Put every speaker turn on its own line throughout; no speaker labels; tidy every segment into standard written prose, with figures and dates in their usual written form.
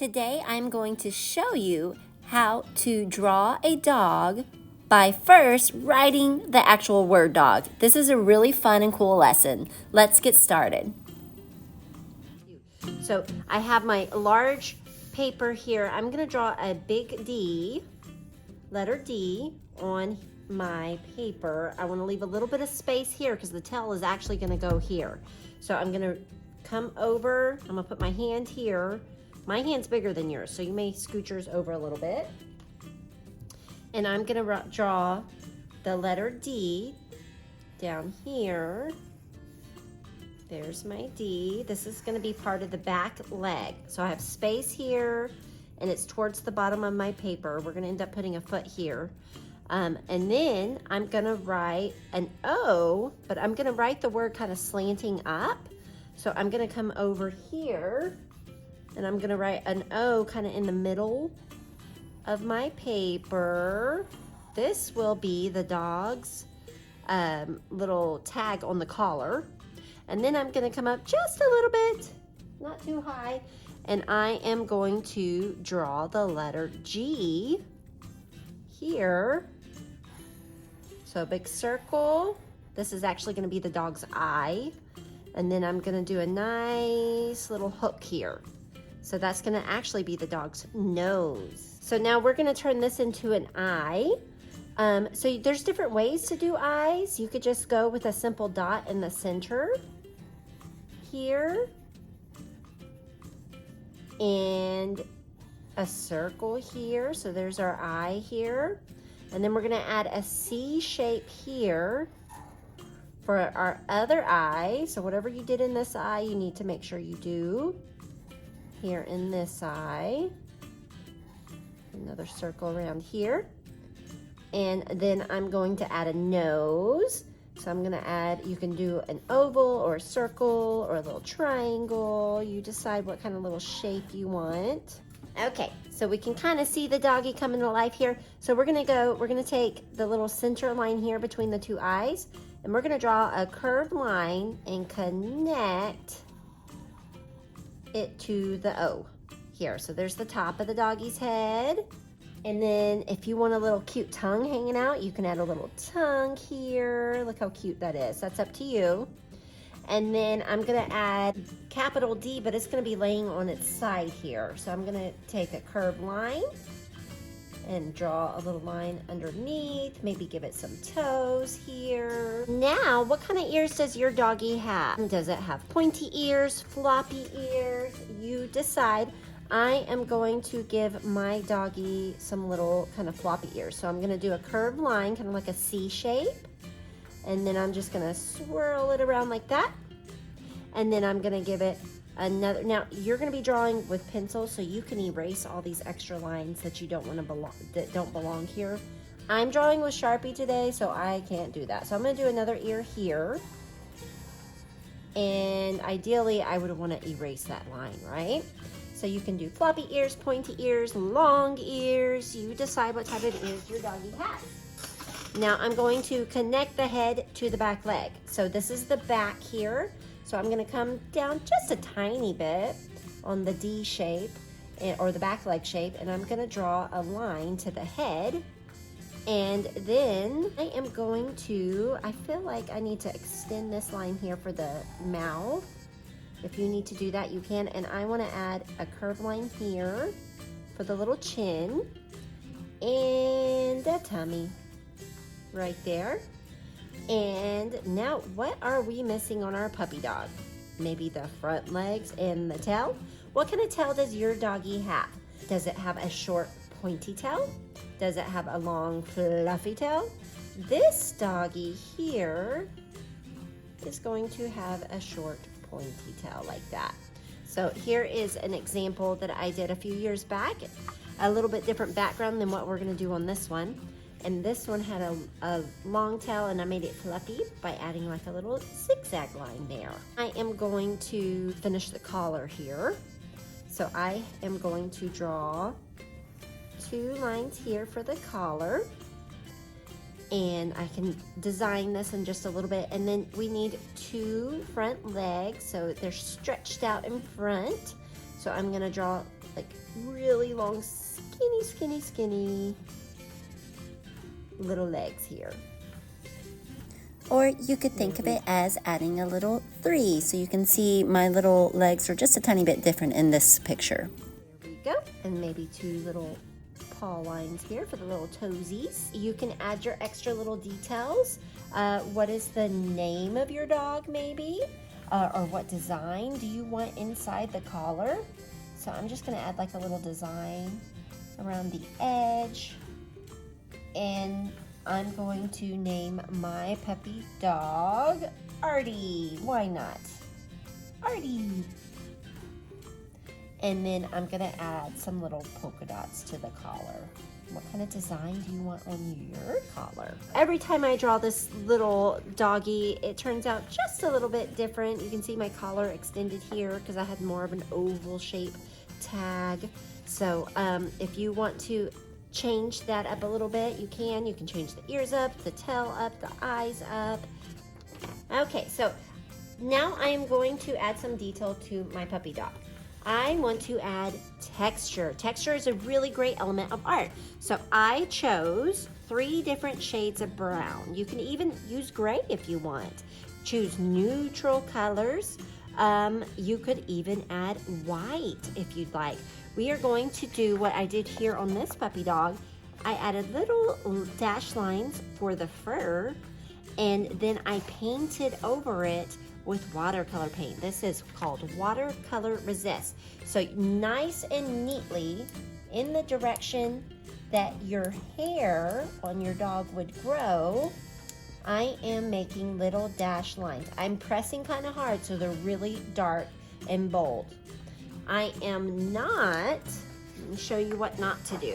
Today I'm going to show you how to draw a dog by first writing the actual word dog. This is a really fun and cool lesson. Let's get started. So I have my large paper here. I'm going to draw a big D, letter D, on my paper. I want to leave a little bit of space here because the tail is actually going to go here. So I'm going to come over, I'm going to put my hand here. My hand's bigger than yours, so you may scoot yours over a little bit. And I'm going to draw the letter D down here. There's my D. This is going to be part of the back leg. So I have space here, and it's towards the bottom of my paper. We're going to end up putting a foot here. And then I'm going to write an O, but I'm going to write the word kind of slanting up. So I'm going to come over here, and I'm going to write an O kind of in the middle of my paper. This will be the dog's little tag on the collar. And then I'm going to come up just a little bit, not too high, and I am going to draw the letter G here. So a big circle. This is actually going to be the dog's eye. And then I'm going to do a nice little hook here. So that's going to actually be the dog's nose. So now we're going to turn this into an eye. So there's different ways to do eyes. You could just go with a simple dot in the center here and a circle here. So there's our eye here. And then we're going to add a C shape here for our other eye. So whatever you did in this eye, you need to make sure you do here in this eye. Another circle around here. And then I'm going to add a nose. So I'm gonna add, you can do an oval or a circle or a little triangle. You decide what kind of little shape you want. Okay, so we can kind of see the doggy coming to life here. So we're gonna take the little center line here between the two eyes, and we're gonna draw a curved line and connect it to the O here. So there's the top of the doggy's head. And then if you want a little cute tongue hanging out, you can add a little tongue here. Look how cute that is. That's up to you. And then I'm gonna add capital D, but it's gonna be laying on its side here. So I'm gonna take a curved line and draw a little line underneath, maybe give it some toes here. Now, what kind of ears does your doggy have? Does it have pointy ears, floppy ears? You decide. I am going to give my doggy some little kind of floppy ears. So I'm gonna do a curved line, kind of like a C shape. And then I'm just gonna swirl it around like that. And then I'm gonna give it another, now you're gonna be drawing with pencil, so you can erase all these extra lines that you don't wanna that don't belong here. I'm drawing with Sharpie today, so I can't do that. So I'm gonna do another ear here. And ideally, I would wanna erase that line, right? So you can do floppy ears, pointy ears, long ears. You decide what type of ears your doggy has. Now I'm going to connect the head to the back leg. So this is the back here. So I'm gonna come down just a tiny bit on the D shape or the back leg shape, and I'm gonna draw a line to the head. And then I am going to, I feel like I need to extend this line here for the mouth. If you need to do that, you can. And I want to add a curved line here for the little chin and a tummy right there. And now, what are we missing on our puppy dog? Maybe the front legs and the tail? What kind of tail does your doggy have? Does it have a short, pointy tail? Does it have a long, fluffy tail? This doggy here is going to have a short, pointy tail like that. So here is an example that I did a few years back, a little bit different background than what we're going to do on this one. And this one had a long tail, and I made it fluffy by adding like a little zigzag line there. I am going to finish the collar here. So I am going to draw 2 lines here for the collar. And I can design this in just a little bit. And then we need 2 front legs, so they're stretched out in front. So I'm gonna draw like really long, skinny little legs here.
Or you could think of it as adding a little 3, so you can see my little legs are just a tiny bit different in this picture.
There we go, and maybe 2 little paw lines here for the little toesies. You can add your extra little details. What is the name of your dog maybe? Or what design do you want inside the collar? So I'm just gonna add like a little design around the edge, and I'm going to name my puppy dog Artie. Why not? Artie. And then I'm gonna add some little polka dots to the collar. What kind of design do you want on your collar? Every time I draw this little doggy, it turns out just a little bit different. You can see my collar extended here because I had more of an oval shape tag. So if you want to change that up a little bit, you can. You can change the ears up, the tail up, the eyes up. Okay, so now I am going to add some detail to my puppy dog. I want to add texture. Texture is a really great element of art. So I chose 3 different shades of brown. You can even use gray if you want. Choose neutral colors. You could even add white if you'd like. We are going to do what I did here on this puppy dog. I added little dash lines for the fur, and then I painted over it with watercolor paint. This is called Watercolor Resist. So nice and neatly in the direction that your hair on your dog would grow, I am making little dash lines. I'm pressing kind of hard so they're really dark and bold. I am not, let me show you what not to do.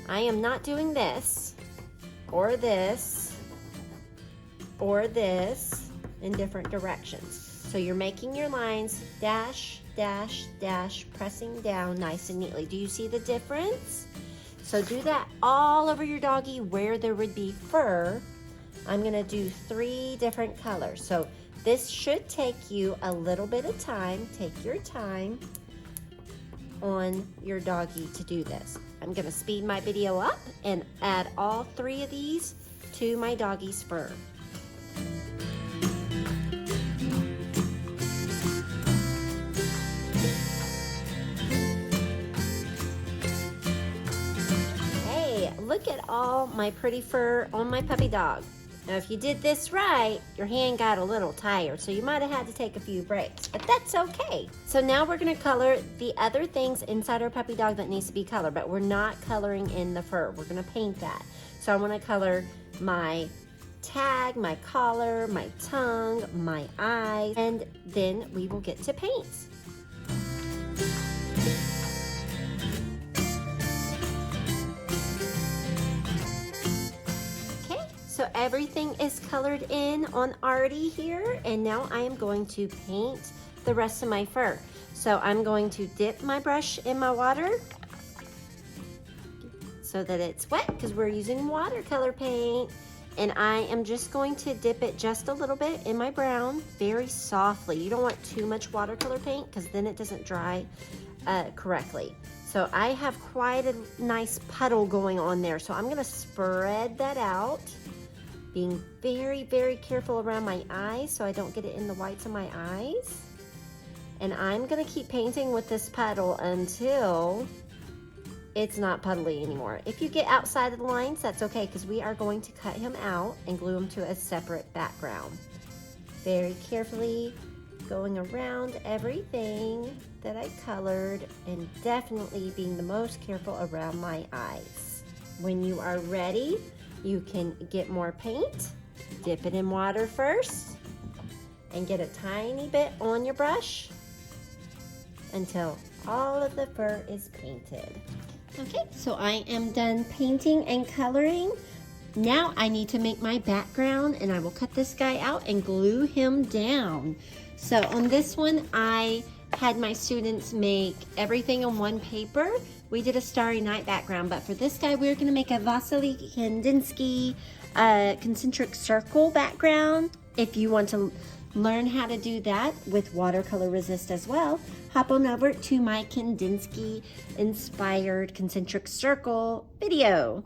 I am not doing this or this or this in different directions. So you're making your lines, dash, dash, dash, pressing down nice and neatly. Do you see the difference? So do that all over your doggy where there would be fur. I'm gonna do 3 different colors. So this should take you a little bit of time. Take your time on your doggy to do this. I'm gonna speed my video up and add all 3 of these to my doggy's fur. Hey, look at all my pretty fur on my puppy dog. Now, if you did this right, your hand got a little tired, so you might have had to take a few breaks, but that's okay. So now we're gonna color the other things inside our puppy dog that needs to be colored, but we're not coloring in the fur. We're gonna paint that. So I wanna color my tag, my collar, my tongue, my eyes, and then we will get to paint. So everything is colored in on Artie here, and now I am going to paint the rest of my fur. So I'm going to dip my brush in my water so that it's wet because we're using watercolor paint. And I am just going to dip it just a little bit in my brown, very softly. You don't want too much watercolor paint because then it doesn't dry correctly. So I have quite a nice puddle going on there. So I'm gonna spread that out, being very, very careful around my eyes so I don't get it in the whites of my eyes. And I'm gonna keep painting with this puddle until it's not puddly anymore. If you get outside of the lines, that's okay, because we are going to cut him out and glue him to a separate background. Very carefully going around everything that I colored, and definitely being the most careful around my eyes. When you are ready, you can get more paint, dip it in water first, and get a tiny bit on your brush until all of the fur is painted. Okay, so I am done painting and coloring. Now I need to make my background, and I will cut this guy out and glue him down. So on this one, I had my students make everything on one paper. We did a Starry Night background, but for this guy, we're gonna make a Vasily Kandinsky concentric circle background. If you want to learn how to do that with watercolor resist as well, hop on over to my Kandinsky inspired concentric circle video.